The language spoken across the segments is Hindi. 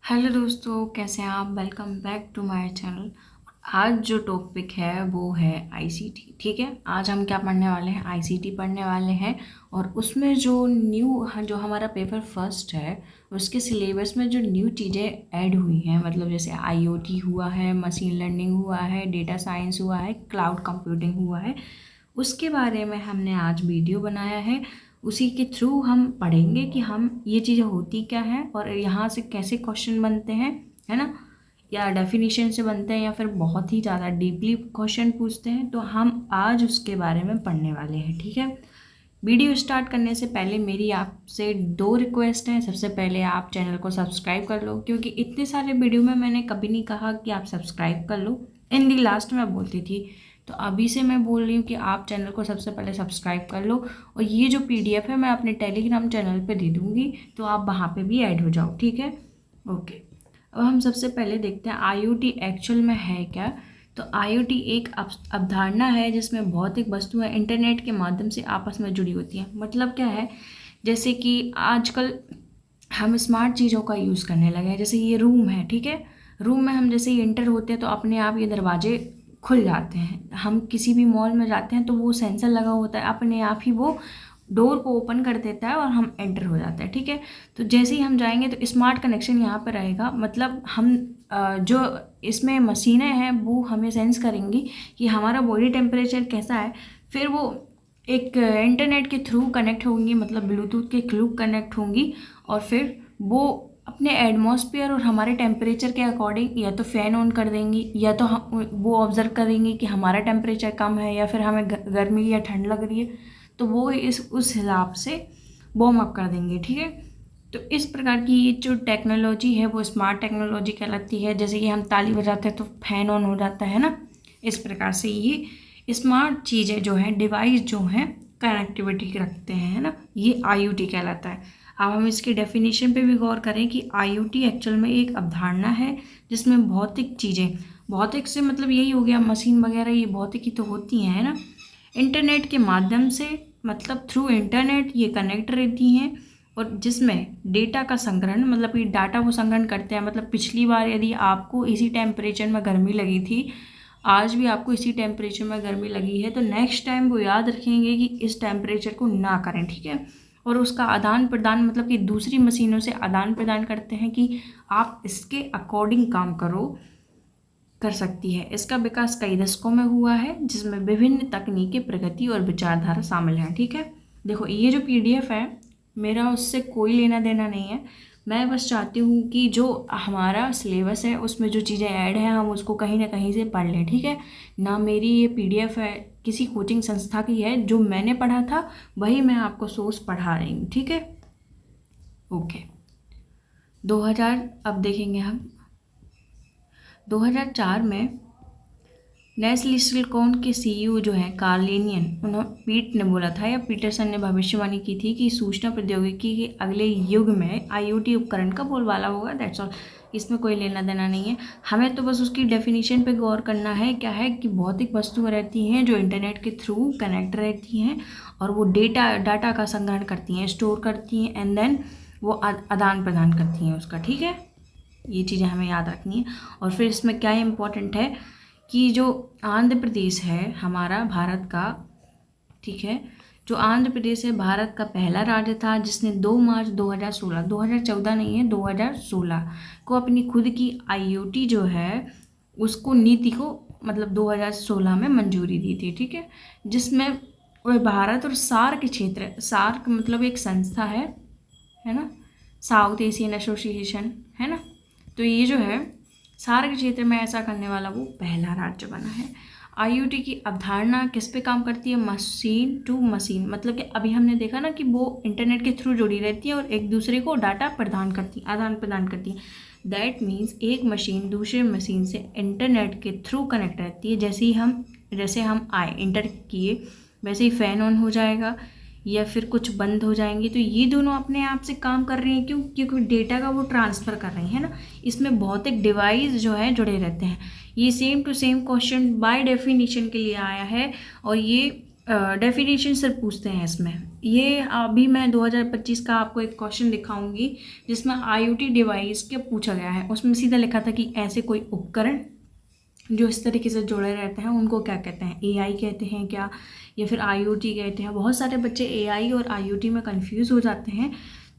हेलो दोस्तों, कैसे हैं आप। Welcome back to my channel. आज जो टॉपिक है वो है आईसीटी। ठीक है, आज हम क्या पढ़ने वाले हैं, आईसीटी पढ़ने वाले हैं। और उसमें जो जो हमारा पेपर फर्स्ट है उसके सिलेबस में जो न्यू चीज़ें ऐड हुई हैं, मतलब जैसे आईओटी हुआ है, मशीन लर्निंग हुआ है, डेटा साइंस हुआ है, क्लाउड कंप्यूटिंग हुआ है, उसके बारे में हमने आज वीडियो बनाया है। उसी के थ्रू हम पढ़ेंगे कि हम ये चीज़ें होती क्या हैं और यहाँ से कैसे क्वेश्चन बनते हैं, है ना। या डेफिनेशन से बनते हैं या फिर बहुत ही ज़्यादा डीपली क्वेश्चन पूछते हैं, तो हम आज उसके बारे में पढ़ने वाले हैं। ठीक है, वीडियो स्टार्ट करने से पहले मेरी आपसे दो रिक्वेस्ट हैं। सबसे पहले आप चैनल को सब्सक्राइब कर लो, क्योंकि इतने सारे वीडियो में मैंने कभी नहीं कहा कि आप सब्सक्राइब कर लो। इन दी लास्ट में बोलती थी, तो अभी से मैं बोल रही हूँ कि आप चैनल को सबसे पहले सब्सक्राइब कर लो। और ये जो पीडीएफ है मैं अपने टेलीग्राम चैनल पे दे दूँगी, तो आप वहाँ पे भी ऐड हो जाओ। ठीक है, ओके। अब हम सबसे पहले देखते हैं आईओटी एक्चुअल में है क्या। तो आईओटी एक अवधारणा है जिसमें भौतिक वस्तुएं इंटरनेट के माध्यम से आपस में जुड़ी होती हैं। मतलब क्या है, जैसे कि आजकल हम स्मार्ट चीज़ों का यूज़ करने लगे हैं। जैसे ये रूम है, ठीक है, रूम में हम जैसे ही एंटर होते हैं तो अपने आप ये दरवाजे खुल जाते हैं। हम किसी भी मॉल में जाते हैं तो वो सेंसर लगा होता है, अपने आप ही वो डोर को ओपन कर देता है और हम एंटर हो जाते हैं। ठीक है, तो जैसे ही हम जाएंगे तो स्मार्ट कनेक्शन यहाँ पर रहेगा। मतलब हम जो इसमें मशीनें हैं वो हमें सेंस करेंगी कि हमारा बॉडी टेम्परेचर कैसा है। फिर वो एक इंटरनेट के थ्रू कनेक्ट होंगी, मतलब ब्लूटूथ के थ्रू कनेक्ट होंगी, और फिर वो अपने एटमॉस्फेयर और हमारे टेम्परेचर के अकॉर्डिंग या तो फ़ैन ऑन कर देंगी, या तो हम वो ऑब्ज़र्व करेंगी कि हमारा टेम्परेचर कम है या फिर हमें गर्मी या ठंड लग रही है, तो वो उस हिसाब से वार्म अप कर देंगे। ठीक है, तो इस प्रकार की ये जो टेक्नोलॉजी है वो स्मार्ट टेक्नोलॉजी कहलाती है। जैसे कि हम ताली बजाते हैं तो फैन ऑन हो जाता है ना, इस प्रकार से ये स्मार्ट चीज़ें जो हैं, डिवाइस जो हैं, कनेक्टिविटी रखते हैं, है ना, ये आईओटी कहलाता है। अब हम इसके डेफिनेशन पे भी गौर करें कि आईओटी एक्चुअल में एक अवधारणा है जिसमें भौतिक चीज़ें, भौतिक से मतलब यही हो गया मशीन वगैरह, ये भौतिक ही तो होती हैं, है ना, इंटरनेट के माध्यम से, मतलब थ्रू इंटरनेट ये कनेक्ट रहती हैं। और जिसमें डेटा का संग्रहण, मतलब कि डाटा वो संग्रहण करते हैं। मतलब पिछली बार यदि आपको इसी टेम्परेचर में गर्मी लगी थी, आज भी आपको इसी टेम्परेचर में गर्मी लगी है, तो नेक्स्ट टाइम वो याद रखेंगे कि इस टेम्परेचर को ना करें। ठीक है, और उसका आदान प्रदान, मतलब कि दूसरी मशीनों से आदान प्रदान करते हैं कि आप इसके अकॉर्डिंग काम कर सकती है। इसका विकास कई दशकों में हुआ है, जिसमें विभिन्न तकनीकी प्रगति और विचारधारा शामिल हैं। ठीक है, देखो ये जो पीडीएफ है मेरा उससे कोई लेना देना नहीं है। मैं बस चाहती हूँ कि जो हमारा सिलेबस है उसमें जो चीज़ें ऐड हैं हम उसको कहीं ना कहीं से पढ़ लें। ठीक है ना, मेरी ये पीडीएफ है किसी कोचिंग संस्था की है, जो मैंने पढ़ा था वही मैं आपको सोर्स पढ़ा रही हूँ। ठीक है, ओके। 2000 अब देखेंगे हम 2004 में नेस्ले सिलिकॉन के सीईओ जो है कार्लेनियन, पीट ने बोला था या पीटरसन ने भविष्यवाणी की थी कि सूचना प्रौद्योगिकी के अगले युग में आईओटी उपकरण का बोलबाला होगा। दैट्स ऑल, इसमें कोई लेना देना नहीं है। हमें तो बस उसकी डेफिनेशन पे गौर करना है। क्या है कि भौतिक वस्तुएं रहती हैं जो इंटरनेट के थ्रू कनेक्ट रहती हैं और वो डाटा का संग्रहण करती हैं, स्टोर करती हैं, एंड देन वो आदान प्रदान करती हैं उसका। ठीक है, ये चीज़ें हमें याद रखनी है। और फिर इसमें क्या इम्पोर्टेंट है कि जो आंध्र प्रदेश है हमारा भारत का, ठीक है, जो आंध्र प्रदेश है भारत का पहला राज्य था जिसने 2 मार्च 2016, 2014 नहीं है 2016 को अपनी खुद की आईओटी जो है उसको नीति को, मतलब 2016 में मंजूरी दी थी। ठीक है, जिसमें वह भारत और सार्क क्षेत्र, सार्क मतलब एक संस्था है ना, साउथ एशियन एसोसिएशन, है ना, तो ये जो है सार्क क्षेत्र में ऐसा करने वाला वो पहला राज्य बना है। आईओटी की अवधारणा किस पे काम करती है, मशीन टू मशीन, मतलब कि अभी हमने देखा ना कि वो इंटरनेट के थ्रू जुड़ी रहती है और एक दूसरे को डाटा प्रदान करती है, आदान प्रदान करती है। दैट मीन्स एक मशीन दूसरे मशीन से इंटरनेट के थ्रू कनेक्ट रहती है। जैसे हम आए इंटर किए वैसे ही फ़ैन ऑन हो जाएगा या फिर कुछ बंद हो जाएंगे, तो ये दोनों अपने आप से काम कर रही हैं। क्यों? क्योंकि डेटा का वो ट्रांसफ़र कर रही है ना। इसमें भौतिक डिवाइस जो है जुड़े रहते हैं। ये same to same question by definition के लिए आया है और ये डेफिनेशन सिर्फ पूछते हैं इसमें। ये अभी मैं 2025 का आपको एक क्वेश्चन दिखाऊंगी जिसमें IoT डिवाइस के पूछा गया है। उसमें सीधा लिखा था कि ऐसे कोई उपकरण जो इस तरीके से जुड़े रहते हैं उनको क्या कहते हैं, AI कहते हैं क्या, या फिर IoT कहते हैं। बहुत सारे बच्चे AI और IoT में कंफ्यूज हो जाते हैं।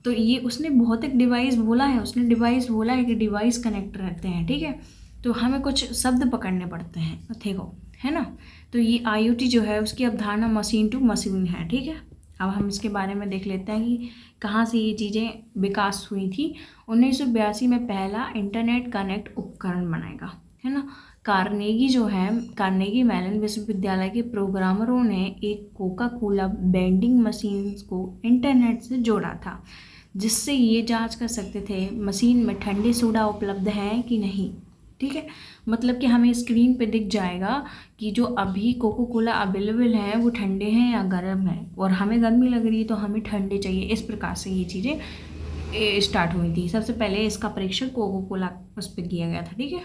तो ये उसने भौतिक डिवाइस बोला है, उसने डिवाइस बोला है कि डिवाइस कनेक्ट रहते हैं, ठीक है। तो हमें कुछ शब्द पकड़ने पड़ते हैं, देखो, है ना। तो ये IoT जो है उसकी अवधारणा मशीन टू मशीन है, ठीक है। अब हम इसके बारे में देख लेते हैं कि कहाँ से ये चीज़ें विकास हुई थी। 1982 में पहला इंटरनेट कनेक्ट उपकरण बनाएगा, है ना। कार्नेगी जो है, कार्नेगी मेलन विश्वविद्यालय के प्रोग्रामरों ने एक कोका कोला वेंडिंग मशीन को इंटरनेट से जोड़ा था, जिससे ये जांच कर सकते थे मशीन में ठंडे सोडा उपलब्ध है कि नहीं, ठीक है। मतलब कि हमें स्क्रीन पे दिख जाएगा कि जो अभी कोको कोला अवेलेबल है वो ठंडे हैं या गर्म है, और हमें गर्मी लग रही है तो हमें ठंडे चाहिए। इस प्रकार से ये चीज़ें स्टार्ट हुई थी। सबसे पहले इसका परीक्षण कोको कोला उस पर किया गया था, ठीक है।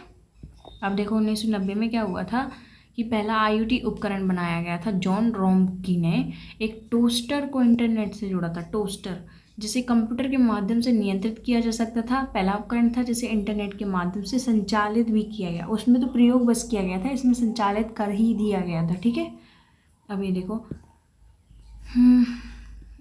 अब देखो 1990 में क्या हुआ था कि पहला IoT उपकरण बनाया गया था। जॉन रोम्की ने एक टोस्टर को इंटरनेट से जोड़ा था, टोस्टर, जिसे कंप्यूटर के माध्यम से नियंत्रित किया जा सकता था। पहला उपकरण था जिसे इंटरनेट के माध्यम से संचालित भी किया गया। उसमें तो प्रयोग बस किया गया था, इसमें संचालित कर ही दिया गया था, ठीक है। अब ये देखो,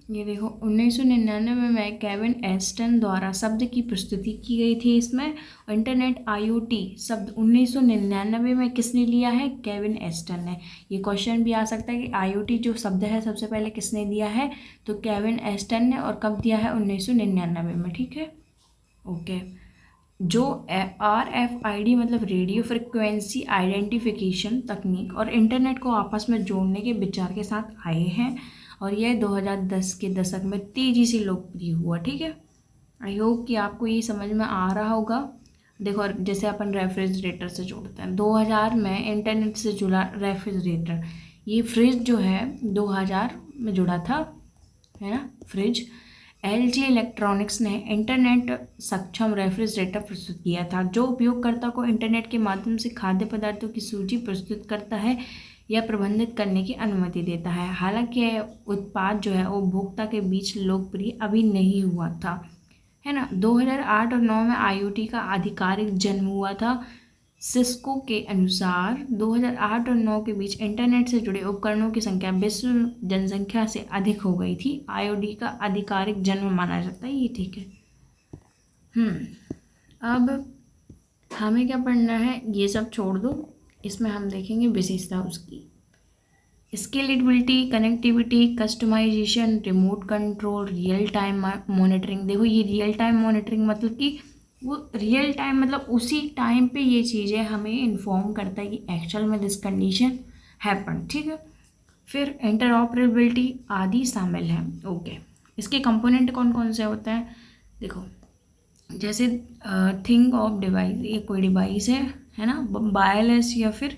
ये देखो 1999 में केविन एस्टन द्वारा शब्द की प्रस्तुति की गई थी इसमें। इंटरनेट IoT शब्द 1999 में किसने लिया है, केविन एस्टन ने। ये क्वेश्चन भी आ सकता है कि IoT जो शब्द है सबसे पहले किसने दिया है, तो केविन एस्टन ने। और कब दिया है, 1999 में, ठीक है, ओके। जो RFID मतलब रेडियो फ्रिक्वेंसी आइडेंटिफिकेशन तकनीक और इंटरनेट को आपस में जोड़ने के विचार के साथ आए हैं, और यह 2010 के दशक में तेज़ी से लोकप्रिय हुआ, ठीक है। आई होप कि आपको ये समझ में आ रहा होगा। देखो जैसे अपन रेफ्रिजरेटर से जोड़ते हैं, 2000 में इंटरनेट से जुड़ा रेफ्रिजरेटर, ये फ्रिज जो है 2000 में जुड़ा था, है ना, फ्रिज। LG इलेक्ट्रॉनिक्स ने इंटरनेट सक्षम रेफ्रिजरेटर प्रस्तुत किया था, जो उपयोगकर्ता को इंटरनेट के माध्यम से खाद्य पदार्थों की सूची प्रस्तुत करता है या प्रबंधित करने की अनुमति देता है। हालांकि यह उत्पाद जो है उपभोक्ता के बीच लोकप्रिय अभी नहीं हुआ था, है ना। 2008 और 2009 में IoT का आधिकारिक जन्म हुआ था। सिस्को के अनुसार 2008 और 2009 के बीच इंटरनेट से जुड़े उपकरणों की संख्या विश्व जनसंख्या से अधिक हो गई थी। IoT का आधिकारिक जन्म माना जाता है ये, ठीक है। अब हमें क्या पढ़ना है, ये सब छोड़ दो, इसमें हम देखेंगे विशेषता उसकी। Scalability, connectivity, customisation, remote control, real time monitoring. देखो ये रियल टाइम मॉनिटरिंग मतलब कि वो रियल टाइम मतलब उसी टाइम पे ये चीज़ें हमें इन्फॉर्म करता है कि एक्चुअल में दिस कंडीशन हैपन, ठीक है। फिर इंटरऑपरेबिलिटी आदि शामिल है, ओके। इसके कंपोनेंट कौन कौन से होते हैं, देखो जैसे थिंक ऑफ डिवाइस, ये कोई डिवाइस है ना, वायरलेस या फिर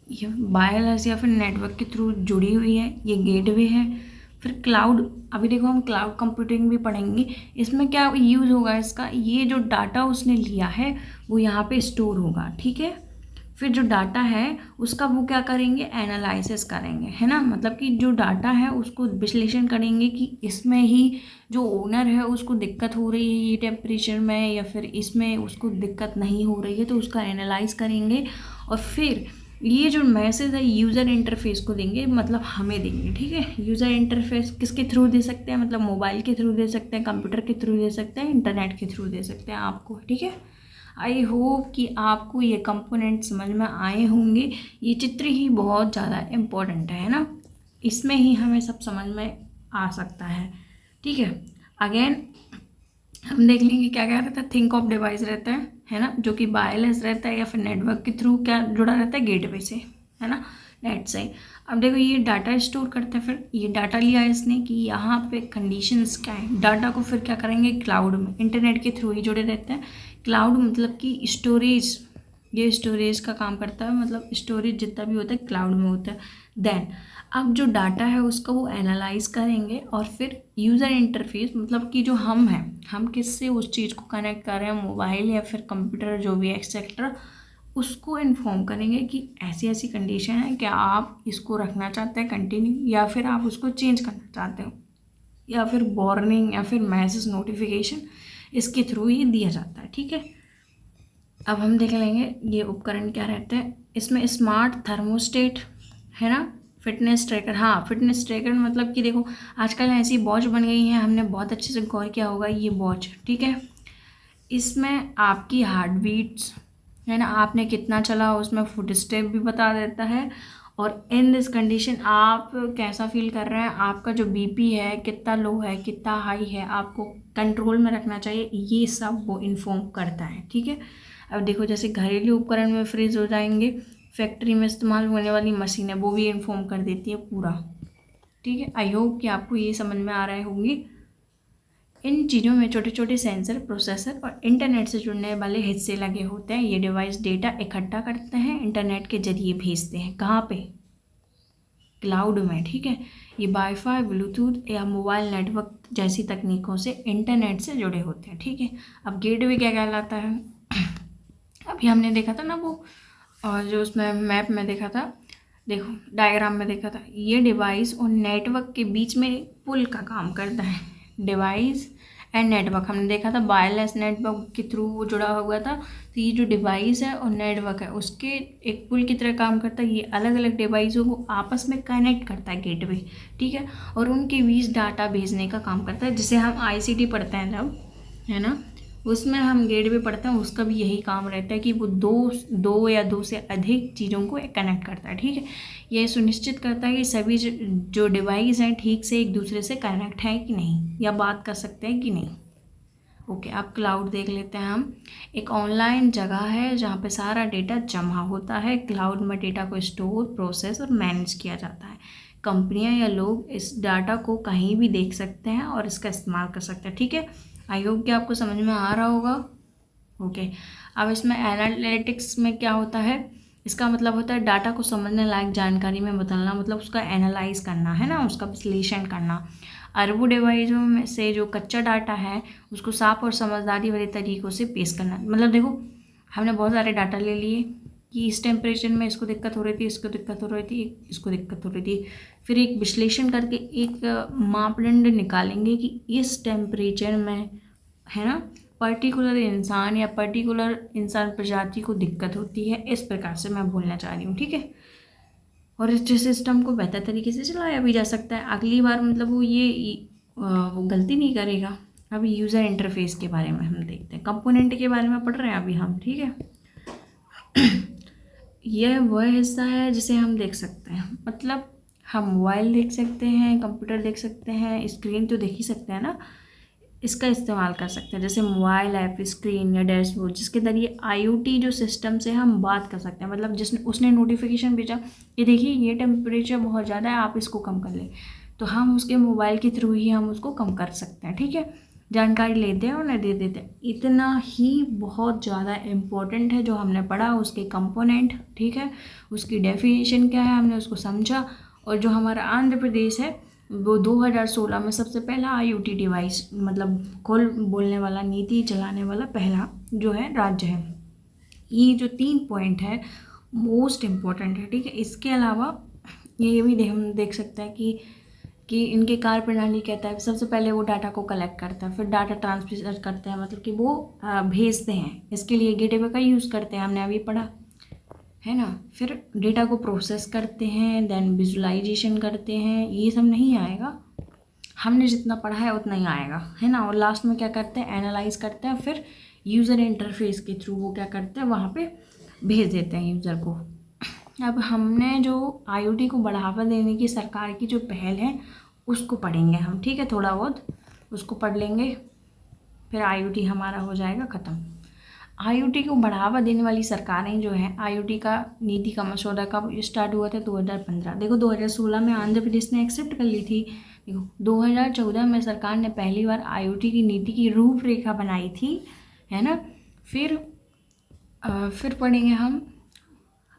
ये वायरलेस या फिर नेटवर्क के थ्रू जुड़ी हुई है, ये गेटवे है। फिर क्लाउड, अभी देखो हम क्लाउड कंप्यूटिंग भी पढ़ेंगे। इसमें क्या यूज़ होगा इसका, ये जो डाटा उसने लिया है वो यहाँ पे स्टोर होगा, ठीक है। फिर जो डाटा है उसका वो क्या करेंगे, एनालिसिस करेंगे, है ना। मतलब कि जो डाटा है उसको विश्लेषण करेंगे कि इसमें ही जो ओनर है उसको दिक्कत हो रही है ये टेम्परेचर में, या फिर इसमें उसको दिक्कत नहीं हो रही है, तो उसका एनालाइज करेंगे। और फिर ये जो मैसेज है यूज़र इंटरफेस को देंगे, मतलब हमें देंगे, ठीक है। यूज़र इंटरफेस किसके थ्रू दे सकते हैं, मतलब मोबाइल के थ्रू दे सकते हैं, कंप्यूटर के थ्रू दे सकते हैं, इंटरनेट के थ्रू दे सकते हैं आपको, ठीक है। आई होप कि आपको ये कंपोनेंट समझ में आए होंगे। ये चित्र ही बहुत ज़्यादा इम्पोर्टेंट है ना, इसमें ही हमें सब समझ में आ सकता है, ठीक है। अगेन हम देख लेंगे क्या क्या रहता है, थिंक ऑफ डिवाइस रहता है ना, जो कि वायरलेस रहता है या फिर नेटवर्क के थ्रू क्या जुड़ा रहता है, गेटवे से, है ना, नेट से। अब देखो ये डाटा स्टोर करता है, फिर ये डाटा लिया इसने कि यहाँ पे कंडीशंस क्या है, डाटा को फिर क्या करेंगे क्लाउड में, इंटरनेट के थ्रू ही जुड़े रहते हैं। क्लाउड मतलब कि स्टोरेज, ये स्टोरेज का काम करता है, मतलब स्टोरेज जितना भी होता है क्लाउड में होता है। देन अब जो डाटा है उसका वो एनालाइज करेंगे, और फिर यूज़र इंटरफेस मतलब कि जो हम हैं, हम किससे उस चीज़ को कनेक्ट कर रहे हैं, मोबाइल या फिर कंप्यूटर जो भी एक्सेट्रा, उसको इन्फॉर्म करेंगे कि ऐसी ऐसी कंडीशन है, क्या आप इसको रखना चाहते हैं कंटिन्यू, या फिर आप उसको चेंज करना चाहते हो, या फिर वार्निंग या फिर मैसेज नोटिफिकेशन इसके थ्रू ही दिया जाता है। ठीक है, अब हम देख लेंगे ये उपकरण क्या रहते हैं। इसमें स्मार्ट थर्मोस्टेट है ना, फिटनेस ट्रैकर। हाँ, फिटनेस ट्रैकर मतलब कि देखो आजकल ऐसी वॉच बन गई है, हमने बहुत अच्छे से गौर किया होगा ये वॉच। ठीक है, इसमें आपकी हार्ट बीट्स है ना, आपने कितना चला उसमें फुट स्टेप भी बता देता है, और इन दिस कंडीशन आप कैसा फील कर रहे हैं, आपका जो बीपी है कितना लो है कितना हाई है, आपको कंट्रोल में रखना चाहिए, ये सब वो इन्फॉर्म करता है। ठीक है, अब देखो जैसे घरेलू उपकरण में फ्रिज हो जाएंगे, फैक्ट्री में इस्तेमाल होने वाली मशीनें वो भी इन्फॉर्म कर देती है पूरा। ठीक है, आई होप कि आपको ये समझ में आ रहे होंगे। इन चीज़ों में छोटे छोटे सेंसर, प्रोसेसर और इंटरनेट से जुड़ने वाले हिस्से लगे होते हैं। ये डिवाइस डेटा इकट्ठा करते हैं, इंटरनेट के जरिए भेजते हैं। कहाँ पे? क्लाउड में। ठीक है, ये वाईफाई, ब्लूटूथ या मोबाइल नेटवर्क जैसी तकनीकों से इंटरनेट से जुड़े होते हैं। ठीक है, अब गेटवे क्या कहलाता है? अभी हमने देखा था ना वो, और जो उसमें मैप में देखा था, देखो डायग्राम में देखा था, ये डिवाइस और नेटवर्क के बीच में एक पुल का काम करता है। डिवाइस एंड नेटवर्क हमने देखा था, वायरलेस नेटवर्क के थ्रू वो जुड़ा हुआ था। तो ये जो डिवाइस है और नेटवर्क है उसके एक पुल की तरह काम करता है। ये अलग अलग डिवाइसों को आपस में कनेक्ट करता है, गेटवे। ठीक है, और उनके बीच डाटा भेजने का काम करता है, जिसे हम आईसीटी पढ़ते हैं जब, है ना, उसमें हम गेटवे पढ़ते हैं, उसका भी यही काम रहता है कि वो दो या दो से अधिक चीज़ों को कनेक्ट करता है। ठीक है, ये सुनिश्चित करता है कि सभी जो डिवाइस हैं ठीक से एक दूसरे से कनेक्ट है कि नहीं, या बात कर सकते हैं कि नहीं। ओके, अब क्लाउड देख लेते हैं हम। एक ऑनलाइन जगह है जहाँ पे सारा डेटा जमा होता है। क्लाउड में डेटा को स्टोर, प्रोसेस और मैनेज किया जाता है। कंपनियां या लोग इस डाटा को कहीं भी देख सकते हैं और इसका इस्तेमाल कर सकते हैं। ठीक है, आई होप कि आपको समझ में आ रहा होगा। ओके, अब इसमें एनालिटिक्स में क्या होता है? इसका मतलब होता है डाटा को समझने लायक जानकारी में बदलना, मतलब उसका एनालाइज करना, है ना, उसका विश्लेषण करना। अरबों डिवाइसों में से जो कच्चा डाटा है उसको साफ और समझदारी वाले तरीक़ों से पेश करना। मतलब देखो हमने बहुत सारे डाटा ले लिए कि इस टेम्परेचर में इसको दिक्कत हो रही थी, इसको दिक्कत हो रही थी, इसको दिक्कत हो रही थी, फिर एक विश्लेषण करके एक मापदंड निकालेंगे कि इस टेम्परेचर में, है ना, पर्टिकुलर इंसान या पर्टिकुलर इंसान प्रजाति को दिक्कत होती है। इस प्रकार से मैं बोलना चाह रही हूँ। ठीक है, और इस सिस्टम को बेहतर तरीके से चलाया भी जा सकता है। अगली बार मतलब वो गलती नहीं करेगा। अभी यूज़र इंटरफेस के बारे में हम देखते हैं, कंपोनेंट के बारे में पढ़ रहे हैं अभी हम। ठीक है, यह वह हिस्सा है जिसे हम देख सकते हैं, मतलब हम मोबाइल देख सकते हैं, कंप्यूटर देख सकते हैं, स्क्रीन तो देख ही सकते हैं ना, इसका इस्तेमाल कर सकते हैं, जैसे मोबाइल ऐप, स्क्रीन या डैशबोर्ड, जिसके जरिए आईओटी जो सिस्टम से हम बात कर सकते हैं। मतलब उसने नोटिफिकेशन भेजा कि देखिए ये टेम्परेचर बहुत ज़्यादा है, आप इसको कम कर लें, तो हम उसके मोबाइल के थ्रू ही हम उसको कम कर सकते हैं। ठीक है, जानकारी लेते हैं और उन्हें दे देते हैं। इतना ही बहुत ज़्यादा इम्पोर्टेंट है जो हमने पढ़ा, उसके कंपोनेंट। ठीक है, उसकी डेफिनेशन क्या है हमने उसको समझा, और जो हमारा आंध्र प्रदेश है वो 2016 में सबसे पहला आईओटी डिवाइस, मतलब खुल बोलने वाला, नीति चलाने वाला पहला जो है राज्य है। ये जो 3 पॉइंट है मोस्ट इम्पॉर्टेंट है। ठीक है, इसके अलावा ये भी हम देख सकते हैं कि इनके कार्य प्रणाली कहता है, सबसे पहले वो डाटा को कलेक्ट करता है, फिर डाटा ट्रांसफर करते हैं, मतलब कि वो भेजते हैं। इसके लिए गेटवे का यूज़ करते हैं, हमने अभी पढ़ा है ना। फिर डेटा को प्रोसेस करते हैं, देन विजुअलाइजेशन करते हैं। ये सब नहीं आएगा, हमने जितना पढ़ा है उतना ही आएगा, है ना। और लास्ट में क्या करते हैं, एनालाइज करते हैं, फिर यूज़र इंटरफेस के थ्रू वो क्या करते हैं, वहाँ पे भेज देते हैं यूज़र को। अब हमने जो आईओटी को बढ़ावा देने की सरकार की जो पहल है उसको पढ़ेंगे हम। ठीक है, थोड़ा बहुत उसको पढ़ लेंगे, फिर आईओटी हमारा हो जाएगा ख़त्म। आईओटी को बढ़ावा देने वाली सरकारें जो हैं, आईओटी का नीति का मसौदा कब स्टार्ट हुआ था? 2015। देखो 2016 में आंध्र प्रदेश ने एक्सेप्ट कर ली थी। देखो 2014 में सरकार ने पहली बार आईओटी की नीति की रूपरेखा बनाई थी, है ना। फिर पढ़ेंगे हम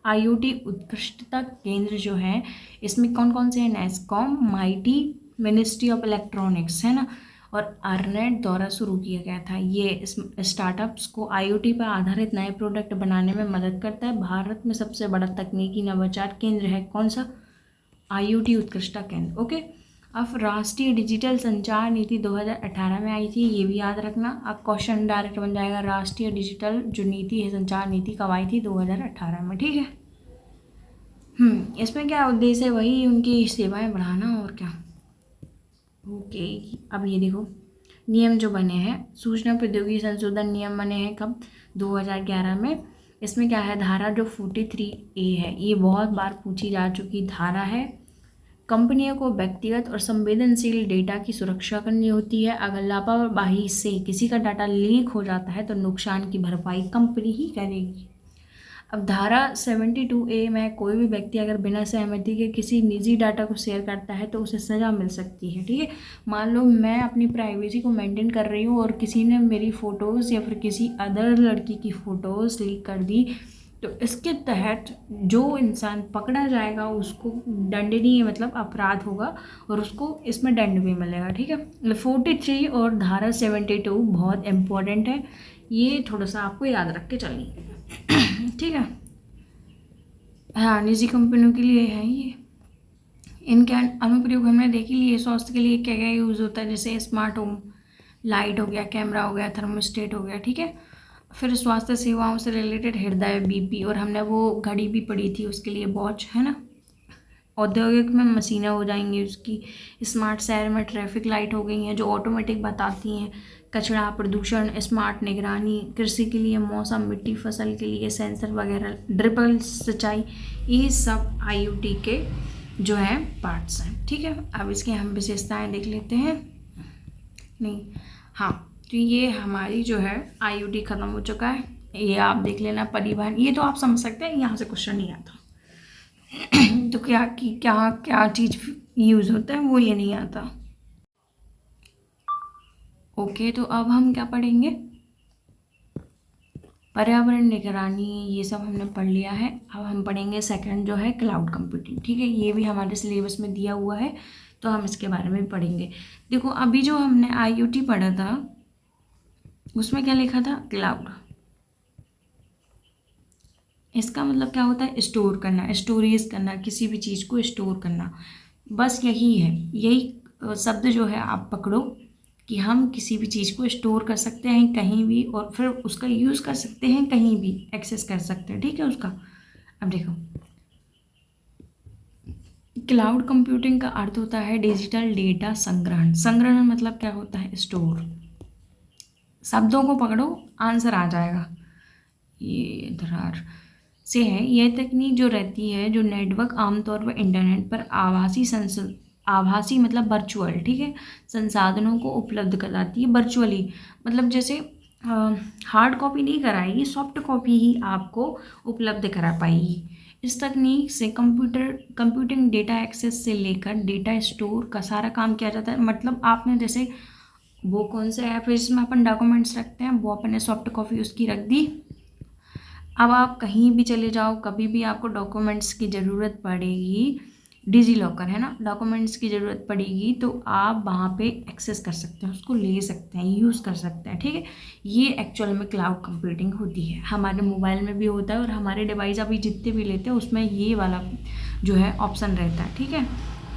आईओटी उत्कृष्टता केंद्र जो है, इसमें कौन कौन से हैं? NASSCOM, mighty, ministry of electronics, है ना, और ARNET द्वारा शुरू किया गया था। ये स्टार्टअप्स को IoT पर आधारित नए प्रोडक्ट बनाने में मदद करता है। भारत में सबसे बड़ा तकनीकी नवाचार केंद्र है कौन सा? IoT उत्कृष्टता केंद्र। ओके, अब राष्ट्रीय डिजिटल संचार नीति 2018 में आई थी, ये भी याद रखना। अब क्वेश्चन डायरेक्ट बन जाएगा, राष्ट्रीय डिजिटल जो नीति है, संचार नीति कब आई थी? 2018 में, ठीक है। इसमें क्या उद्देश्य है? वही उनकी सेवाएं बढ़ाना और क्या। ओके, अब ये देखो नियम जो बने हैं, सूचना प्रौद्योगिकी संशोधन नियम बने हैं कब? 2011 में। इसमें क्या है? धारा जो 43A है, ये बहुत बार पूछी जा चुकी धारा है। कंपनियों को व्यक्तिगत और संवेदनशील डेटा की सुरक्षा करनी होती है। अगर लापरवाही से किसी का डाटा लीक हो जाता है तो नुकसान की भरपाई कंपनी ही करेगी। अब धारा 72A में कोई भी व्यक्ति अगर बिना सहमति के किसी निजी डाटा को शेयर करता है तो उसे सज़ा मिल सकती है, ठीक है। मान लो मैं अपनी प्राइवेसी को मेंटेन कर रही हूँ और किसी ने मेरी फ़ोटोज़ या फिर किसी अदर लड़की की फ़ोटोज़ लीक कर दी, तो इसके तहत जो इंसान पकड़ा जाएगा उसको दंडनीय मतलब अपराध होगा और उसको इसमें दंड भी मिलेगा, ठीक है। 43 और धारा 72 बहुत इम्पोर्टेंट है, ये थोड़ा सा आपको याद रख के चलिए, ठीक है। हाँ, निजी कंपनियों के लिए है ये। इनके अनुप्रयोग हमने देख ही लिए। स्वास्थ्य के लिए क्या क्या यूज़ होता है, जैसे स्मार्ट होम, लाइट हो गया, कैमरा हो गया, थर्मोस्टेट हो गया, ठीक है। फिर स्वास्थ्य सेवाओं से रिलेटेड हृदय, BP, और हमने वो घड़ी भी पढ़ी थी उसके लिए, वॉच, है ना। औद्योगिक में मशीनें हो जाएंगी उसकी। स्मार्ट शहर में ट्रैफिक लाइट हो गई हैं जो ऑटोमेटिक बताती हैं कचरा, प्रदूषण, स्मार्ट निगरानी। कृषि के लिए मौसम, मिट्टी, फसल के लिए सेंसर वगैरह, ड्रिपल सिंचाई, ये सब IoT के जो है पार्ट्स हैं, ठीक है। अब इसकी हम विशेषताएं देख लेते हैं। नहीं, हाँ, तो ये हमारी जो है IoT ख़त्म हो चुका है। ये आप देख लेना, परिवहन, ये तो आप समझ सकते हैं, यहाँ से क्वेश्चन नहीं आता। तो क्या क्या चीज़ यूज़ होता है वो ये नहीं आता। ओके, तो अब हम क्या पढ़ेंगे? पर्यावरण निगरानी, ये सब हमने पढ़ लिया है। अब हम पढ़ेंगे सेकंड जो है क्लाउड कंप्यूटिंग, ठीक है। ये भी हमारे सिलेबस में दिया हुआ है तो हम इसके बारे में भी पढ़ेंगे। देखो अभी जो हमने IoT पढ़ा था उसमें क्या लिखा था? क्लाउड। इसका मतलब क्या होता है? स्टोर करना, स्टोरेज करना, किसी भी चीज़ को स्टोर करना, बस यही है। यही शब्द जो है आप पकड़ो कि हम किसी भी चीज़ को स्टोर कर सकते हैं कहीं भी और फिर उसका यूज़ कर सकते हैं, कहीं भी एक्सेस कर सकते हैं, ठीक है उसका। अब देखो क्लाउड कंप्यूटिंग का अर्थ होता है डिजिटल डेटा संग्रहण। संग्रहण मतलब क्या होता है? स्टोर। शब्दों को पकड़ो, आंसर आ जाएगा। ये दरार से है। यह तकनीक जो रहती है, जो नेटवर्क आमतौर पर इंटरनेट पर आभासी मतलब वर्चुअल, ठीक है, संसाधनों को उपलब्ध कराती है। वर्चुअली मतलब जैसे हार्ड कॉपी नहीं कराएगी, सॉफ्ट कॉपी ही आपको उपलब्ध करा पाएगी। इस तकनीक से कंप्यूटिंग डेटा एक्सेस से लेकर डेटा स्टोर का सारा काम किया जाता है। मतलब आपने जैसे वो कौन सा ऐप है जिसमें अपन डॉक्यूमेंट्स रखते हैं, वो अपने सॉफ्ट कॉपी उसकी रख दी। अब आप कहीं भी चले जाओ, कभी भी आपको डॉक्यूमेंट्स की ज़रूरत पड़ेगी, डिजी लॉकर है ना, डॉक्यूमेंट्स की ज़रूरत पड़ेगी तो आप वहाँ पे एक्सेस कर सकते हैं, उसको ले सकते हैं, यूज़ कर सकते हैं, ठीक है। ये एक्चुअल में क्लाउड कंप्यूटिंग होती है। हमारे मोबाइल में भी होता है और हमारे डिवाइस अभी जितने भी लेते हैं उसमें ये वाला जो है ऑप्शन रहता है, ठीक है।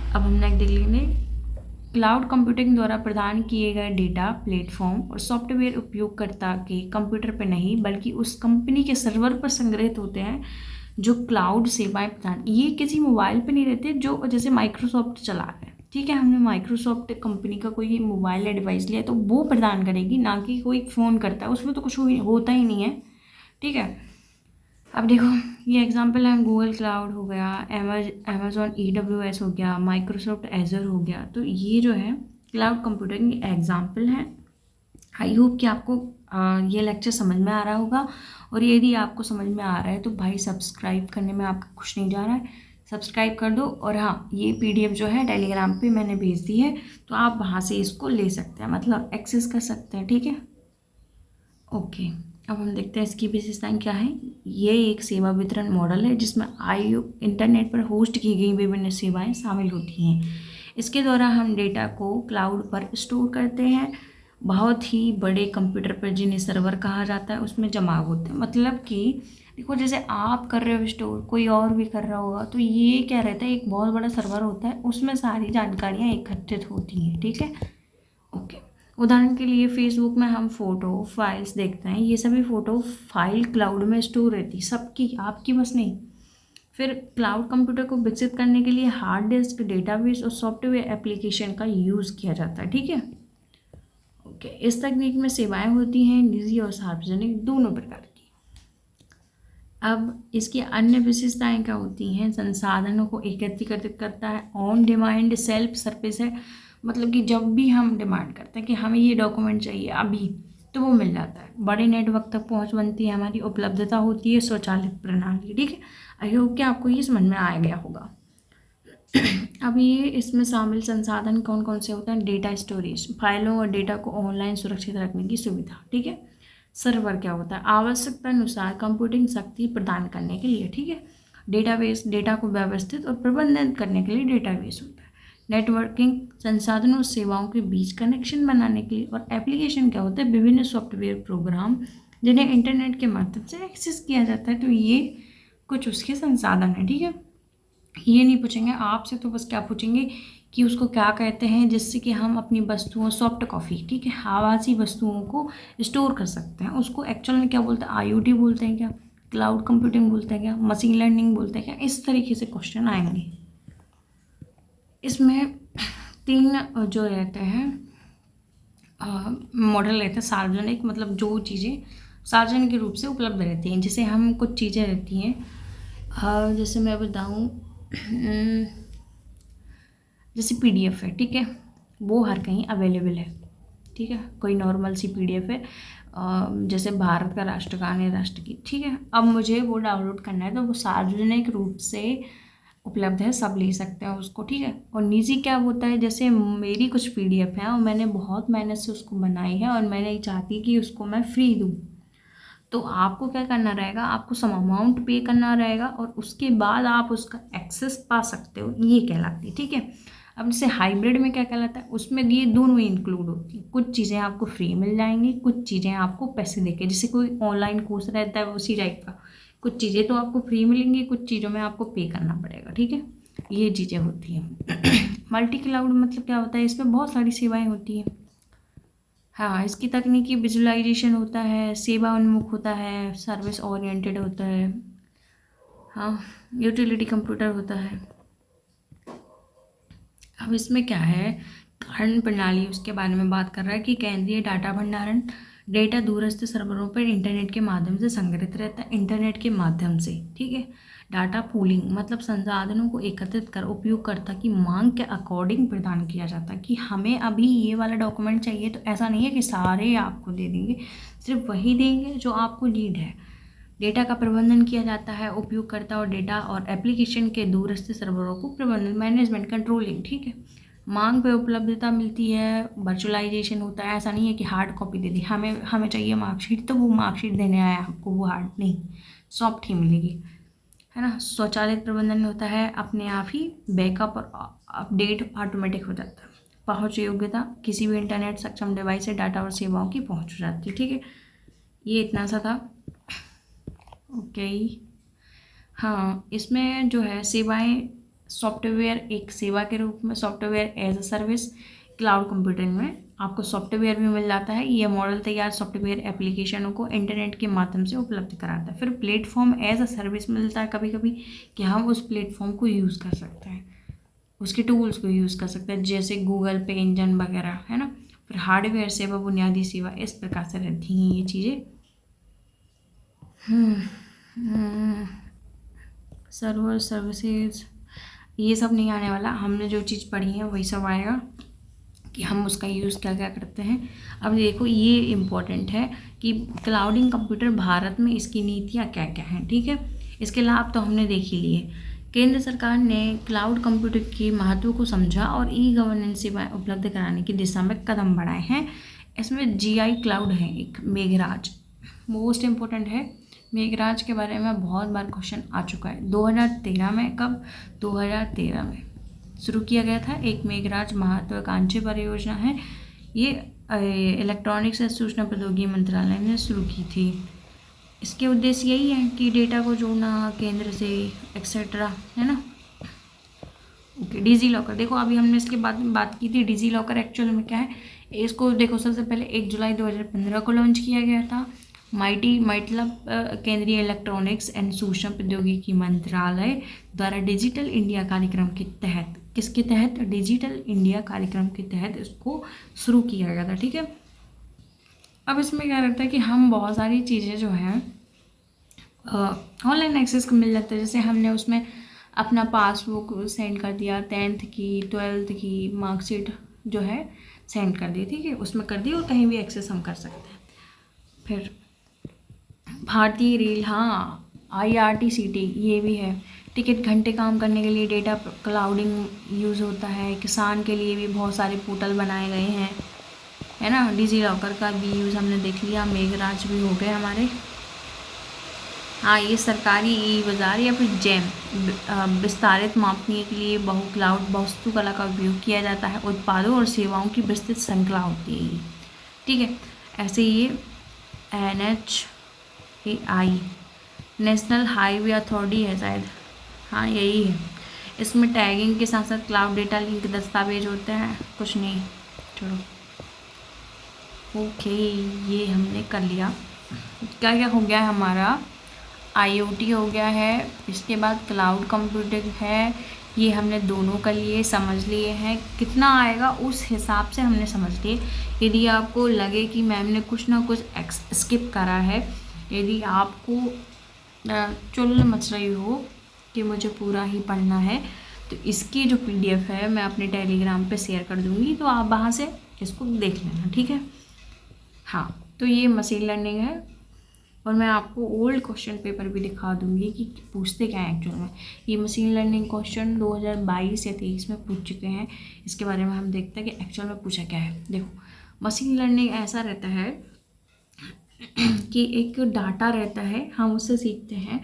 अब हम नेक्स्ट देख लेंगे। क्लाउड कंप्यूटिंग द्वारा प्रदान किए गए डेटा, प्लेटफॉर्म और सॉफ्टवेयर उपयोगकर्ता के कंप्यूटर पर नहीं बल्कि उस कंपनी के सर्वर पर संग्रहित होते हैं जो क्लाउड सेवाएं प्रदान। ये किसी मोबाइल पे नहीं रहते, जो जैसे माइक्रोसॉफ्ट चला रहा है, ठीक है, हमने माइक्रोसॉफ्ट कंपनी का कोई मोबाइल या डिवाइस लिया तो वो प्रदान करेगी, ना कि कोई फ़ोन करता है, उसमें तो कुछ होता ही नहीं है, ठीक है। अब देखो ये एग्जांपल है, गूगल क्लाउड हो गया, अमेजॉन AWS हो गया, माइक्रोसॉफ्ट एजर हो गया। तो ये जो है क्लाउड कंप्यूटिंग एग्जांपल है। आई होप कि आपको ये लेक्चर समझ में आ रहा होगा, और यदि आपको समझ में आ रहा है तो भाई सब्सक्राइब करने में आपका कुछ नहीं जा रहा है, सब्सक्राइब कर दो। और हाँ, ये PDF जो है टेलीग्राम पे मैंने भेज दी है तो आप वहाँ से इसको ले सकते हैं, मतलब एक्सेस कर सकते हैं, ठीक है। ओके, अब हम देखते हैं इसकी विशेषताएं क्या है। ये एक सेवा वितरण मॉडल है जिसमें इंटरनेट पर होस्ट की गई विभिन्न सेवाएं शामिल होती हैं। इसके द्वारा हम डेटा को क्लाउड पर स्टोर करते हैं, बहुत ही बड़े कंप्यूटर पर जिन्हें सर्वर कहा जाता है उसमें जमा होते हैं। मतलब कि देखो, जैसे आप कर रहे हो स्टोर, कोई और भी कर रहा होगा, तो ये क्या रहता है, एक बहुत बड़ा सर्वर होता है, उसमें सारी जानकारियाँ एकत्रित होती हैं। ठीक है, ओके। उदाहरण के लिए फेसबुक में हम फ़ोटो फाइल्स देखते हैं, ये सभी फ़ोटो फाइल क्लाउड में स्टोर रहती है, सबकी, आपकी बस नहीं। फिर क्लाउड कंप्यूटर को विकसित करने के लिए हार्ड डिस्क, डेटाबेस और सॉफ्टवेयर एप्लीकेशन का यूज़ किया जाता है। ठीक है, ओके। इस तकनीक में सेवाएं होती हैं निजी और सार्वजनिक दोनों प्रकार की। अब इसकी अन्य विशेषताएं क्या होती हैं? संसाधनों को एकत्रित करता है, ऑन डिमांड सेल्फ सर्विस है, मतलब कि जब भी हम डिमांड करते हैं कि हमें ये डॉक्यूमेंट चाहिए अभी, तो वो मिल जाता है। बड़े नेटवर्क तक पहुंच बनती है, हमारी उपलब्धता होती है, स्वचालित प्रणाली। ठीक है, आई होप कि आपको ये समझ में आ गया होगा। अब ये इसमें शामिल संसाधन कौन कौन से होते हैं? डेटा स्टोरेज, फाइलों और डेटा को ऑनलाइन सुरक्षित रखने की सुविधा। ठीक है, सर्वर क्या होता है? आवश्यकता अनुसार कंप्यूटिंग शक्ति प्रदान करने के लिए। ठीक है, डेटाबेस, डेटा को व्यवस्थित और प्रबंधित करने के लिए डेटाबेस होता है। नेटवर्किंग, संसाधनों और सेवाओं के बीच कनेक्शन बनाने के लिए। और एप्लीकेशन क्या होता है? विभिन्न सॉफ्टवेयर प्रोग्राम जिन्हें इंटरनेट के माध्यम से एक्सेस किया जाता है। तो ये कुछ उसके संसाधन है। ठीक है, ये नहीं पूछेंगे आपसे, तो बस क्या पूछेंगे कि उसको क्या कहते हैं, जिससे कि हम अपनी वस्तुओं, सॉफ्ट कॉपी, ठीक है, आभासी वस्तुओं को स्टोर कर सकते हैं। उसको एक्चुअल में क्या बोलते हैं? आईओटी बोलते हैं क्या? क्लाउड कंप्यूटिंग बोलते हैं क्या? मशीन लर्निंग बोलते हैं क्या? इस तरीके से क्वेश्चन आएंगे। इसमें 3 जो रहते हैं मॉडल रहते हैं। सार्वजनिक, मतलब जो चीज़ें सार्वजनिक रूप से उपलब्ध रहती हैं, जैसे हम कुछ चीज़ें रहती हैं, जैसे मैं बताऊँ, जैसे पीडीएफ है, ठीक है, वो हर कहीं अवेलेबल है। ठीक है, कोई नॉर्मल सी पीडीएफ है, जैसे भारत का राष्ट्रगान है, राष्ट्रगीत, ठीक है, अब मुझे वो डाउनलोड करना है, तो वो सार्वजनिक रूप से उपलब्ध है, सब ले सकते हैं उसको। ठीक है, और निजी क्या होता है? जैसे मेरी कुछ पीडीएफ है और मैंने बहुत मेहनत से उसको बनाई है और मैंने चाहती कि उसको मैं फ्री दूँ, तो आपको क्या करना रहेगा? आपको सम अमाउंट पे करना रहेगा और उसके बाद आप उसका एक्सेस पा सकते हो, ये कहलाती है। ठीक है, अब जैसे हाइब्रिड में क्या कहलाता है? उसमें ये दोनों इंक्लूड होती हैं। कुछ चीज़ें आपको फ्री मिल जाएंगी, कुछ चीज़ें आपको पैसे देके, जैसे कोई ऑनलाइन कोर्स रहता है उसी टाइप का, कुछ चीज़ें तो आपको फ्री मिलेंगी, कुछ चीज़ों में आपको पे करना पड़ेगा। ठीक है, ये चीज़ें होती हैं। मल्टी क्लाउड मतलब क्या होता है? इसमें बहुत सारी सेवाएँ होती हैं। हाँ, इसकी तकनीकी विजुअलाइजेशन होता है, सेवा उन्मुख होता है, सर्विस ओरिएंटेड होता है, हाँ, यूटिलिटी कंप्यूटर होता है। अब इसमें क्या है? कारण प्रणाली, उसके बारे में बात कर रहा है कि केंद्रीय डाटा भंडारण, डेटा दूरस्थ सर्वरों पर इंटरनेट के माध्यम से संग्रहित रहता है, इंटरनेट के माध्यम से। ठीक है, डाटा पूलिंग मतलब संसाधनों को एकत्रित कर उपयोगकर्ता की मांग के अकॉर्डिंग प्रदान किया जाता है, कि हमें अभी ये वाला डॉक्यूमेंट चाहिए, तो ऐसा नहीं है कि सारे आपको दे देंगे, सिर्फ वही देंगे जो आपको नीड है। डेटा का प्रबंधन किया जाता है, उपयोगकर्ता और डेटा और एप्लीकेशन के दूरस्थ सर्वरों को प्रबंधन, मैनेजमेंट, कंट्रोलिंग। ठीक है, मांग पे उपलब्धता मिलती है, वर्चुअलाइजेशन होता है, ऐसा नहीं है कि हार्ड कॉपी दे दी, हमें चाहिए मार्कशीट, तो वो मार्कशीट देने आया आपको, वो हार्ड नहीं, सॉफ्ट ही मिलेगी, है ना। स्वचालित प्रबंधन होता है, अपने आप ही बैकअप और अपडेट ऑटोमेटिक हो जाता है। पहुंच योग्यता, किसी भी इंटरनेट सक्षम डिवाइस से डाटा और सेवाओं की पहुंच हो जाती है। ठीक है, ये इतना सा था। ओके, हाँ, इसमें जो है सेवाएं, सॉफ्टवेयर एक सेवा के रूप में, software as a service, cloud computing में आपको सॉफ्टवेयर भी मिल जाता है। ये मॉडल तैयार सॉफ्टवेयर एप्लीकेशनों को इंटरनेट के माध्यम से उपलब्ध कराता है। फिर प्लेटफॉर्म एज अ सर्विस मिलता है कभी कभी, कि हम उस प्लेटफॉर्म को यूज़ कर सकते हैं, उसके टूल्स को यूज़ कर सकते हैं, जैसे गूगल पे इंजन वगैरह, है ना। फिर हार्डवेयर सेवा, बुनियादी सेवा, इस प्रकार से रहती हैं ये चीज़ें। सर्वर सर्विसेज, ये सब नहीं आने वाला, हमने जो चीज़ पढ़ी है वही सब आएगा, कि हम उसका यूज़ क्या क्या करते हैं। अब देखो, ये इम्पोर्टेंट है कि क्लाउडिंग कंप्यूटर भारत में इसकी नीतियाँ क्या क्या हैं। ठीक है, इसके लाभ तो हमने देख ही लिए। केंद्र सरकार ने क्लाउड कंप्यूटिंग के महत्व को समझा और ई गवर्नेंस सेवाएं उपलब्ध कराने की दिशा में कदम बढ़ाए हैं। इसमें जीआई क्लाउड है एक, मेघराज मोस्ट इम्पोर्टेंट है। मेघराज के बारे में बहुत बार क्वेश्चन आ चुका है 2013 में। कब? 2013 में। शुरू किया गया था। एक मेघराज महत्वाकांक्षी परियोजना है। ये इलेक्ट्रॉनिक्स एवं सूचना प्रौद्योगिकी मंत्रालय ने शुरू की थी। इसके उद्देश्य यही है कि डेटा को जोड़ना केंद्र से एक्सेट्रा, है ना। ओके, डिजी लॉकर, देखो अभी हमने इसके बाद में बात की थी। डिजी लॉकर एक्चुअल में क्या है, इसको देखो सबसे पहले 1 जुलाई 2015 को लॉन्च किया गया था। माइटी मतलब केंद्रीय इलेक्ट्रॉनिक्स एंड सूचना प्रौद्योगिकी मंत्रालय द्वारा डिजिटल इंडिया कार्यक्रम के तहत, किसके तहत, डिजिटल इंडिया कार्यक्रम के तहत इसको शुरू किया गया था। ठीक है, अब इसमें क्या रहता है कि हम बहुत सारी चीज़ें जो हैं ऑनलाइन एक्सेस को मिल जाता है। जैसे हमने उसमें अपना पासबुक सेंड कर दिया, 10th की 12th की मार्कशीट जो है सेंड कर दी, ठीक है, उसमें कर दी और कहीं भी एक्सेस हम कर सकते हैं। फिर भारतीय रेल, हाँ IRCTC ये भी है। टिकट घंटे काम करने के लिए डेटा क्लाउडिंग यूज़ होता है। किसान के लिए भी बहुत सारे पोर्टल बनाए गए हैं, है ना। डिजी लॉकर का भी यूज़ हमने देख लिया। मेघराज भी हो गए हमारे। हाँ, ये सरकारी ई बाज़ार या फिर जैम विस्तारित मापने के लिए बहु क्लाउड वास्तुकला का उपयोग किया जाता है। उत्पादों और सेवाओं की विस्तृत श्रृंखला होती है ये, ठीक है। ऐसे ये NHAI नेशनल हाईवे अथॉरिटी है शायद, हाँ यही है। इसमें टैगिंग के साथ साथ क्लाउड डेटा लिंक दस्तावेज होते हैं। कुछ नहीं, छोड़ो। ओके, ये हमने कर लिया। क्या क्या हो गया है हमारा, IoT हो गया है, इसके बाद क्लाउड कंप्यूटिंग है, ये हमने दोनों कर लिए, समझ लिए हैं। कितना आएगा उस हिसाब से हमने समझ लिए। यदि आपको लगे कि मैम ने कुछ ना कुछ स्किप करा है, यदि आपको चुल मच रही हो कि मुझे पूरा ही पढ़ना है, तो इसकी जो PDF है मैं अपने टेलीग्राम पे शेयर कर दूँगी, तो आप वहाँ से इसको देख लेना, ठीक है। हाँ, तो ये मशीन लर्निंग है और मैं आपको ओल्ड क्वेश्चन पेपर भी दिखा दूंगी कि पूछते क्या है एक्चुअल में। ये मशीन लर्निंग क्वेश्चन 2022 या 23 में पूछ चुके हैं। इसके बारे में हम देखते हैं कि एक्चुअल में पूछा क्या है। देखो, मशीन लर्निंग ऐसा रहता है कि एक डाटा रहता है, हम उससे सीखते हैं,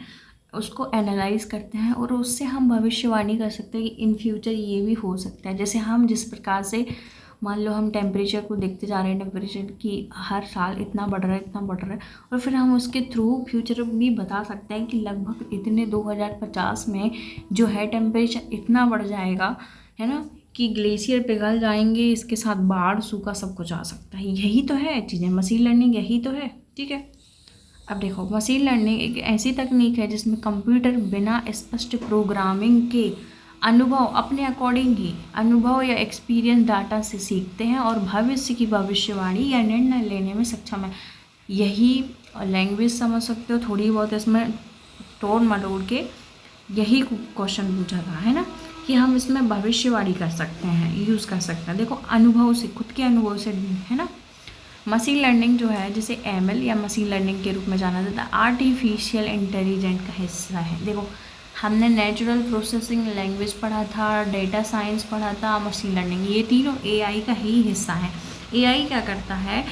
उसको एनालाइज करते हैं और उससे हम भविष्यवाणी कर सकते हैं कि इन फ्यूचर ये भी हो सकता है। जैसे हम जिस प्रकार से मान लो हम टेम्परेचर को देखते जा रहे हैं, टेम्परेचर की हर साल इतना बढ़ रहा है, इतना बढ़ रहा है, और फिर हम उसके थ्रू फ्यूचर भी बता सकते हैं कि लगभग इतने 2050 में जो है टेम्परेचर इतना बढ़ जाएगा, है ना, कि ग्लेशियर पिघल जाएंगे, इसके साथ बाढ़, सूखा, सब कुछ आ सकता है। यही तो है चीज़ें, मशीन लर्निंग यही तो है, ठीक है। अब देखो, मशीन लर्निंग एक ऐसी तकनीक है जिसमें कंप्यूटर बिना स्पष्ट प्रोग्रामिंग के अनुभव, अपने अकॉर्डिंग ही अनुभव या एक्सपीरियंस डाटा से सीखते हैं और भविष्य की भविष्यवाणी या निर्णय लेने में सक्षम है। यही लैंग्वेज समझ सकते हो थोड़ी बहुत, इसमें तोड़ मरोड़ के यही क्वेश्चन पूछा था, है ना, कि हम इसमें भविष्यवाणी कर सकते हैं, यूज़ कर सकते हैं। देखो, अनुभव से, खुद के अनुभव से, है ना। मशीन लर्निंग जो है, जिसे ML या मशीन लर्निंग के रूप में जाना जाता है, आर्टिफिशियल इंटेलिजेंस का हिस्सा है। देखो, हमने नेचुरल प्रोसेसिंग लैंग्वेज पढ़ा था, डेटा साइंस पढ़ा था, मशीन लर्निंग, ये तीनों AI का ही हिस्सा है। AI क्या करता है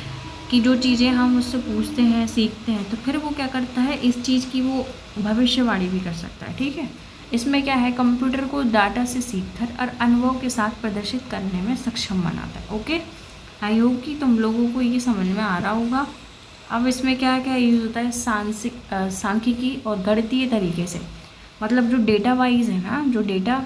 कि जो चीज़ें हम उससे पूछते हैं, सीखते हैं, तो फिर वो क्या करता है, इस चीज़ की वो भविष्यवाणी भी कर सकता है, ठीक है। इसमें क्या है, कंप्यूटर को डाटा से सीखकर और अनुभव के साथ प्रदर्शित करने में सक्षम बनाता है। ओके, आई होप कि तुम लोगों को ये समझ में आ रहा होगा। अब इसमें क्या क्या यूज़ होता है, सांख्यिकी और गणितीय तरीके से, मतलब जो डेटा वाइज है ना, जो डेटा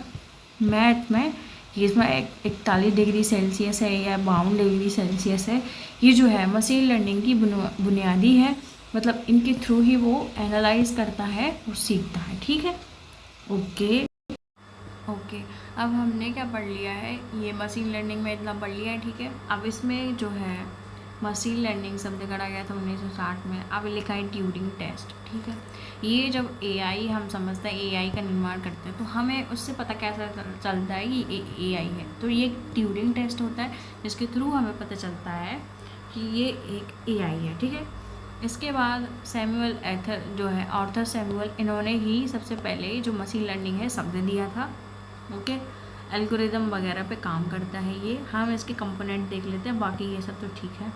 मैथ में, इसमें 41 डिग्री सेल्सियस है या 52 डिग्री सेल्सियस है, ये जो है मशीन लर्निंग की बुनियादी है। मतलब इनके थ्रू ही वो एनालाइज करता है और सीखता है, ठीक है। ओके, अब हमने क्या पढ़ लिया है, ये मशीन लर्निंग में इतना पढ़ लिया है, ठीक है। अब इसमें जो है मशीन लर्निंग शब्द गढ़ा गया था 1960 में। अब लिखा है ट्यूरिंग टेस्ट, ठीक है। ये जब AI हम समझते हैं, AI का निर्माण करते हैं, तो हमें उससे पता कैसे चलता है कि AI है। तो ये ट्यूरिंग टेस्ट होता है जिसके थ्रू हमें पता चलता है कि ये एक AI है, ठीक है। इसके बाद सैमुअल आर्थर सैमुअल, इन्होंने ही सबसे पहले जो मशीन लर्निंग है शब्द दिया था। ओके, एल्गोरिदम वगैरह पे काम करता है ये। हम इसके कंपोनेंट देख लेते हैं, बाकी ये सब तो ठीक है।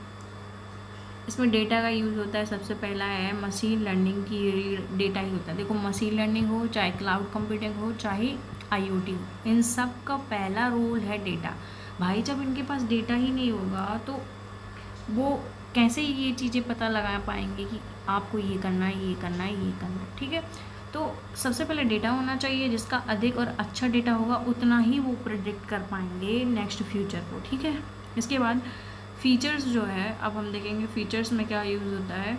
इसमें डेटा का यूज़ होता है, सबसे पहला है मशीन लर्निंग की डेटा ही होता है। देखो, मशीन लर्निंग हो चाहे क्लाउड कंप्यूटिंग हो चाहे IoT हो, इन सब का पहला रोल है डेटा। भाई जब इनके पास डेटा ही नहीं होगा तो वो कैसे ये चीज़ें पता लगा पाएंगे कि आपको ये करना है, ये करना है, ये करना है, ठीक है। तो सबसे पहले डेटा होना चाहिए, जिसका अधिक और अच्छा डेटा होगा उतना ही वो प्रिडिक्ट कर पाएंगे नेक्स्ट फ्यूचर को, ठीक है। इसके बाद फीचर्स जो है, अब हम देखेंगे फीचर्स में क्या यूज़ होता है।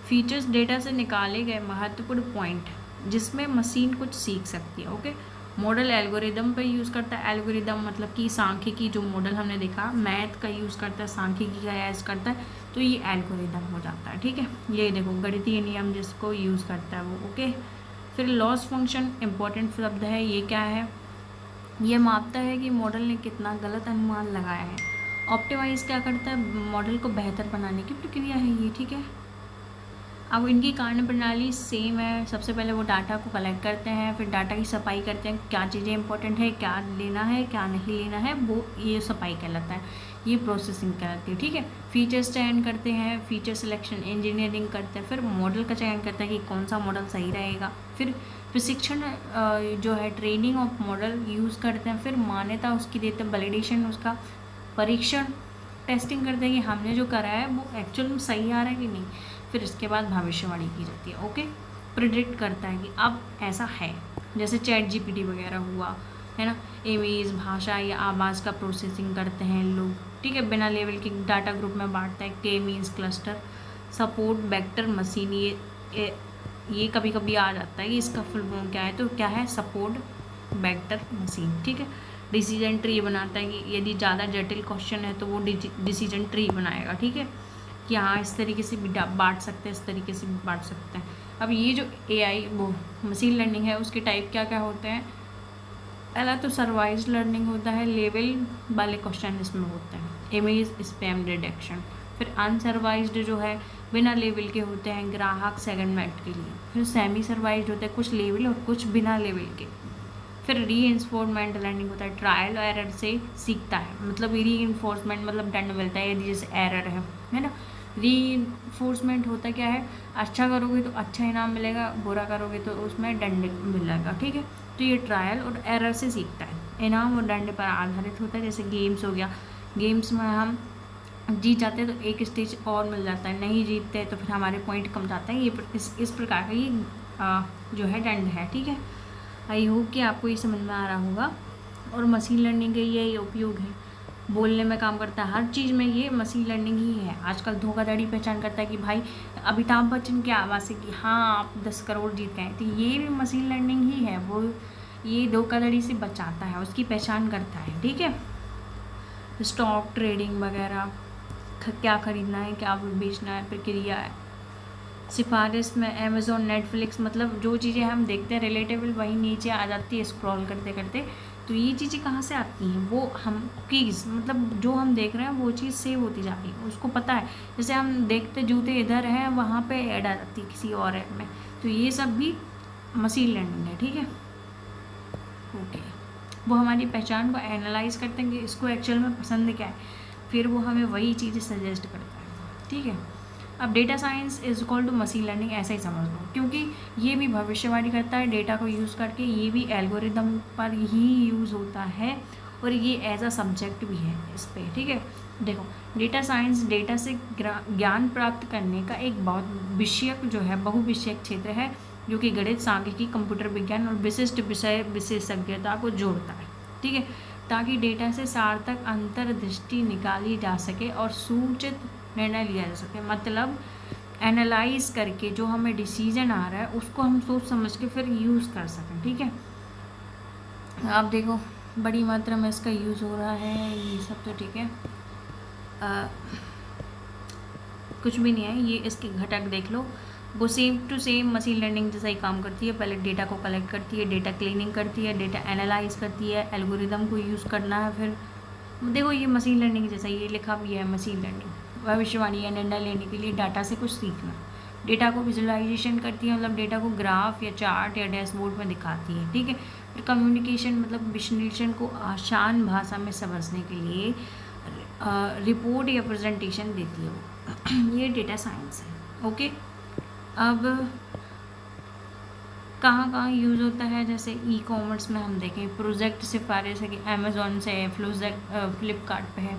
फीचर्स डेटा से निकाले गए महत्वपूर्ण पॉइंट जिसमें मशीन कुछ सीख सकती है, ओके। मॉडल एल्गोरिदम पर यूज़ करता है। एल्गोरिदम मतलब कि सांख्यिकी, जो मॉडल हमने देखा मैथ का यूज़ करता है, सांख्यिकी का यूज़ करता है, तो ये एल्गोरिदम हो जाता है, ठीक है। ये देखो गणितीय नियम जिसको यूज़ करता है वो, ओके। फिर लॉस फंक्शन इंपॉर्टेंट शब्द है, ये क्या है, ये मापता है कि मॉडल ने कितना गलत अनुमान लगाया है। ऑप्टिमाइज क्या करता है, मॉडल को बेहतर बनाने की प्रक्रिया है ये, ठीक है। अब इनकी कार्य प्रणाली सेम है। सबसे पहले वो डाटा को कलेक्ट करते हैं, फिर डाटा की सफाई करते हैं, क्या चीज़ें इंपॉर्टेंट है, क्या लेना है, क्या नहीं लेना है, वो ये सफाई कहलाता है, ये प्रोसेसिंग कहलाती है, ठीक है। फीचर्स चयन करते हैं, फीचर सिलेक्शन इंजीनियरिंग करते हैं, फिर मॉडल का चयन करते हैं कि कौन सा मॉडल सही रहेगा, फिर प्रशिक्षण जो है ट्रेनिंग ऑफ मॉडल यूज़ करते हैं, फिर मान्यता उसकी देते हैं, वैलिडेशन उसका, परीक्षण टेस्टिंग करते हैं कि हमने जो करा है वो एक्चुअल में सही आ रहा है कि नहीं, फिर इसके बाद भविष्यवाणी की जाती है, ओके। प्रिडिक्ट करता है कि अब ऐसा है, जैसे चैट जीपीटी वगैरह हुआ है ना, इमेज, भाषा या आवाज़ का प्रोसेसिंग करते हैं लोग, ठीक है। बिना लेवल के डाटा ग्रुप में बांटता है, के means cluster, support vector machine, ये कभी कभी आ जाता है कि इसका फुल फॉर्म क्या है, तो क्या है, सपोर्ट वेक्टर मशीन, ठीक है। डिसीजन ट्री बनाता है कि यदि ज़्यादा जटिल क्वेश्चन है तो वो डिसीजन ट्री बनाएगा, ठीक है, कि हाँ इस तरीके से भी बांट सकते हैं, इस तरीके से भी बांट सकते हैं। अब ये जो AI वो मशीन लर्निंग है, उसके टाइप क्या क्या होते हैं। पहला तो सर्वाइज लर्निंग होता है, लेवल वाले क्वेश्चन इसमें होते हैं, इमेज स्पैम डिटेक्शन। फिर अनसर्वाइज्ड जो है बिना लेवल के होते हैं, ग्राहक सेगमेंट के लिए। फिर सेमी सर्वाइज्ड होते हैं, कुछ लेवल और कुछ बिना लेवल के। फिर रीइंफोर्समेंट लर्निंग होता है, ट्रायल और एरर से सीखता है, मतलब रीइंफोर्समेंट मतलब दंड मिलता है यदि जैसे एरर है ना। रीइंफोर्समेंट होता क्या है, अच्छा करोगे तो अच्छा इनाम मिलेगा, बुरा करोगे तो उसमें दंड मिलेगा, ठीक है। तो ये ट्रायल और एरर से सीखता है, इनाम और दंड पर आधारित होता है। जैसे गेम्स हो गया, गेम्स में हम जीत जाते हैं तो एक स्टेज और मिल जाता है, नहीं जीतते तो फिर हमारे पॉइंट कम जाता है। ये इस प्रकार का ये जो है दंड है, ठीक है। आई होप कि आपको ये समझ में आ रहा होगा। और मशीन लर्निंग का यही उपयोग है, बोलने में काम करता है, हर चीज़ में ये मशीन लर्निंग ही है। आजकल धोखाधड़ी पहचान करता है कि भाई अमिताभ बच्चन की आवाज़ से कि हाँ आप 10 करोड़ जीत गए, तो ये भी मशीन लर्निंग ही है, वो ये धोखाधड़ी से बचाता है, उसकी पहचान करता है, ठीक है। स्टॉक ट्रेडिंग वगैरह, क्या खरीदना है, क्या बेचना है, प्रक्रिया है। सिफारिश में अमेज़ोन, नेटफ्लिक्स, मतलब जो चीज़ें हम देखते हैं रिलेटेबल वही नीचे आ जाती है स्क्रॉल करते करते। तो ये चीज़ें कहाँ से आती हैं, वो हम कुकीज़, मतलब जो हम देख रहे हैं वो चीज़ सेव होती जा रही है, उसको पता है। जैसे हम देखते जूते इधर हैं, वहाँ पे ऐड आ जाती है किसी और ऐप में, तो ये सब भी मशीन लर्निंग है, ठीक है, ओके। वो हमारी पहचान को एनालाइज करते हैं कि इसको एक्चुअल में पसंद क्या है, फिर वो हमें वही चीज़ें सजेस्ट करता है, ठीक है। अब data science is equal to machine learning ऐसा ही समझ लो, क्योंकि ये भी भविष्यवाणी करता है डेटा को यूज़ करके, ये भी एल्गोरिदम पर ही यूज़ होता है और ये एज अ सब्जेक्ट भी है इस पर, ठीक है। देखो डेटा साइंस डेटा से ज्ञान प्राप्त करने का एक बहुत विषयक जो है बहुविषयक क्षेत्र है, जो कि गणित, सांख्यिकी, कंप्यूटर विज्ञान और विशिष्ट विषय विशेषज्ञता को जोड़ता है, ठीक है, ताकि डेटा से सार्थक अंतर्दृष्टि निकाली जा सके और सूचित निर्णय लिया जा सके। मतलब एनालाइज करके जो हमें डिसीजन आ रहा है उसको हम सोच समझ के फिर यूज़ कर सकें, ठीक है। आप देखो बड़ी मात्रा में इसका यूज़ हो रहा है, ये सब तो ठीक है, कुछ भी नहीं है, ये इसके घटक देख लो, वो same to same machine learning जैसा ही काम करती है। पहले डेटा को कलेक्ट करती है, डेटा क्लीनिंग करती है, डेटा एनालाइज करती है, एल्गोरिदम को यूज़ करना है, फिर देखो ये मशीन लर्निंग जैसा ये लिखा भी है, मशीन लर्निंग भविष्यवाणी या निर्णय लेने के लिए डाटा से कुछ सीखना। डेटा को विजुअलाइजेशन करती है, मतलब डेटा को ग्राफ या चार्ट या डैशबोर्ड में दिखाती है, ठीक है। फिर कम्युनिकेशन मतलब विश्लेषण को आसान भाषा में समझने के लिए रिपोर्ट या प्रेजेंटेशन देती है वो ये डेटा साइंस है, ओके। अब कहाँ कहाँ यूज़ होता है, जैसे ई कॉमर्स में हम देखें प्रोजेक्ट सिफारिश है कि अमेज़ॉन से है, फ्लिपकार्ट पे है,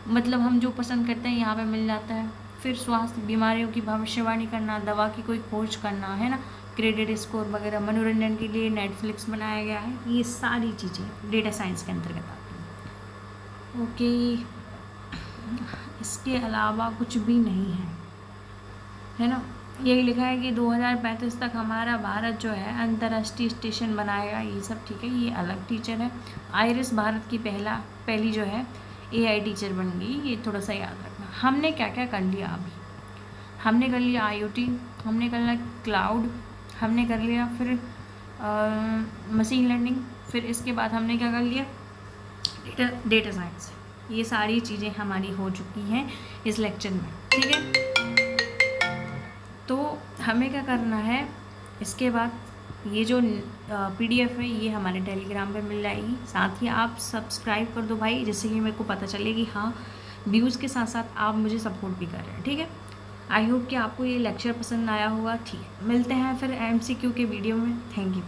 मतलब हम जो पसंद करते हैं यहाँ पे मिल जाता है। फिर स्वास्थ्य बीमारियों की भविष्यवाणी करना, दवा की कोई खोज करना, है ना, क्रेडिट स्कोर वगैरह, मनोरंजन के लिए नेटफ्लिक्स बनाया गया है, ये सारी चीज़ें डेटा साइंस के अंतर्गत आती हैं। ओके, इसके अलावा कुछ भी नहीं है ना। यही लिखा है कि 2035 तक हमारा भारत जो है अंतर्राष्ट्रीय स्टेशन बनाएगा, ये सब ठीक है, ये अलग टीचर है। आइरिस भारत की पहली जो है AI टीचर बन गई, ये थोड़ा सा याद रखना। हमने क्या क्या कर लिया अभी, हमने कर लिया IoT, हमने कर लिया क्लाउड, हमने कर लिया फिर मशीन लर्निंग, फिर इसके बाद हमने क्या कर लिया, डेटा साइंस। ये सारी चीज़ें हमारी हो चुकी हैं इस लेक्चर में, ठीक है। तो हमें क्या करना है, इसके बाद ये जो PDF है ये हमारे टेलीग्राम पे मिल जाएगी। साथ ही आप सब्सक्राइब कर दो भाई, जिससे कि मेरे को पता चले कि हाँ व्यूज़ के साथ साथ आप मुझे सपोर्ट भी कर रहे हैं, ठीक है। आई होप कि आपको ये लेक्चर पसंद आया होगा। ठीक है, मिलते हैं फिर MCQ के वीडियो में। Thank you.